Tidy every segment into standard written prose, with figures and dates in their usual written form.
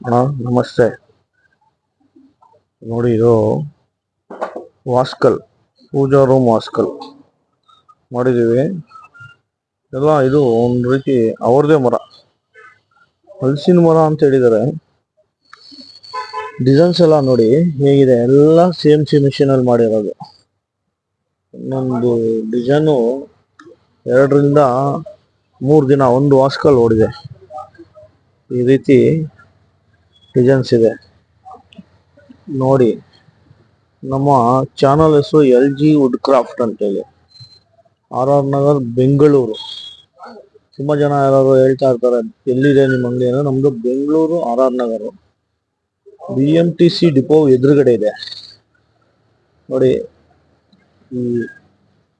ಅಣ್ಣ ನಮಸ್ತೆ. ನೋಡಿ ಇದು ವಾಸ್ಕಲ್ ಪೂಜಾ ರೂಮ್ ವಾಸ್ಕಲ್ ಮಾಡಿದೀವಿ. ಎಲ್ಲ ಇದು ಒಂದು ರೀತಿ ಅವ್ರದೇ ಮರ, ಹಲಸಿನ ಮರ ಅಂತ ಹೇಳಿದ್ದಾರೆ. ಡಿಸೈನ್ಸ್ ಎಲ್ಲ ನೋಡಿ ಹೇಗಿದೆ, ಎಲ್ಲ CNC ಮಿಷಿನ್ ಅಲ್ಲಿ ಮಾಡಿರೋದು. ಇನ್ನೊಂದು ಡಿಸೈನು 2 ರಿಂದ 3 ದಿನ ಒಂದು ವಾಸ್ಕಲ್ ಓಡಿದೆ. ಈ ರೀತಿ ಡಿಸೈನ್ಸ್ ಇದೆ ನೋಡಿ. ನಮ್ಮ ಚಾನಲ್ ಹೆಸರು LG ವುಡ್ ಕ್ರಾಫ್ಟ್ ಅಂತೇಳಿ, RR ನಗರ್, ಬೆಂಗಳೂರು. ತುಂಬಾ ಜನ ಯಾರು ಹೇಳ್ತಾ ಇರ್ತಾರೆ ಎಲ್ಲಿದೆ ನಿಮ್ಮ ಅಂಗಡಿ ಅಂದ್ರೆ, ನಮ್ದು Bengaluru RR Nagar BMTC depot ಎದುರುಗಡೆ ಇದೆ ನೋಡಿ. ಈ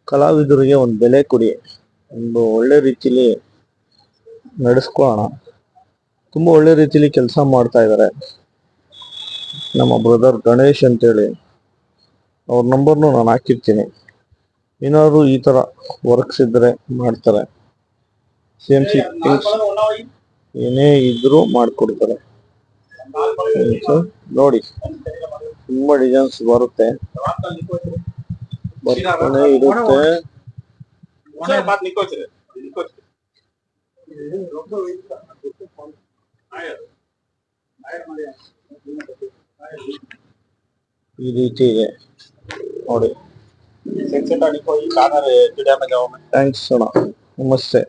ಕಲಾವಿದರಿಗೆ ಒಂದು ಬೆಲೆ ಕೊಡಿ, ಒಂದು ಒಳ್ಳೆ ರೀತಿಲಿ ನಡೆಸ್ಕೊಳ್ಳೋಣ. ತುಂಬಾ ಒಳ್ಳೆ ರೀತಿಲಿ ಕೆಲಸ ಮಾಡ್ತಾ ಇದ್ದಾರೆ ನಮ್ಮ ಬ್ರದರ್ ಗಣೇಶ್ ಅಂತೇಳಿ. ಅವ್ರ ನಂಬರ್ನು ನಾನು ಹಾಕಿರ್ತೀನಿ. ಏನಾದ್ರು ಈ ತರ ವರ್ಕ್ಸ್ ಇದ್ರೆ ಮಾಡ್ತಾರೆ. CNC ಥಿಂಗ್ಸ್ ಏನೇ ಇದ್ರು ಮಾಡ್ಕೊಡ್ತಾರೆ. ನೋಡಿ ತುಂಬಾ ಡಿಸೈನ್ಸ್ ಬರುತ್ತೆ, ಬರ್ತಾನೆ ಇರುತ್ತೆ. ಈ ರೀತಿ ಇದೆ ನೋಡಿ. ಥ್ಯಾಂಕ್ಸ್ ಅಣ್ಣ, ನಮಸ್ತೆ.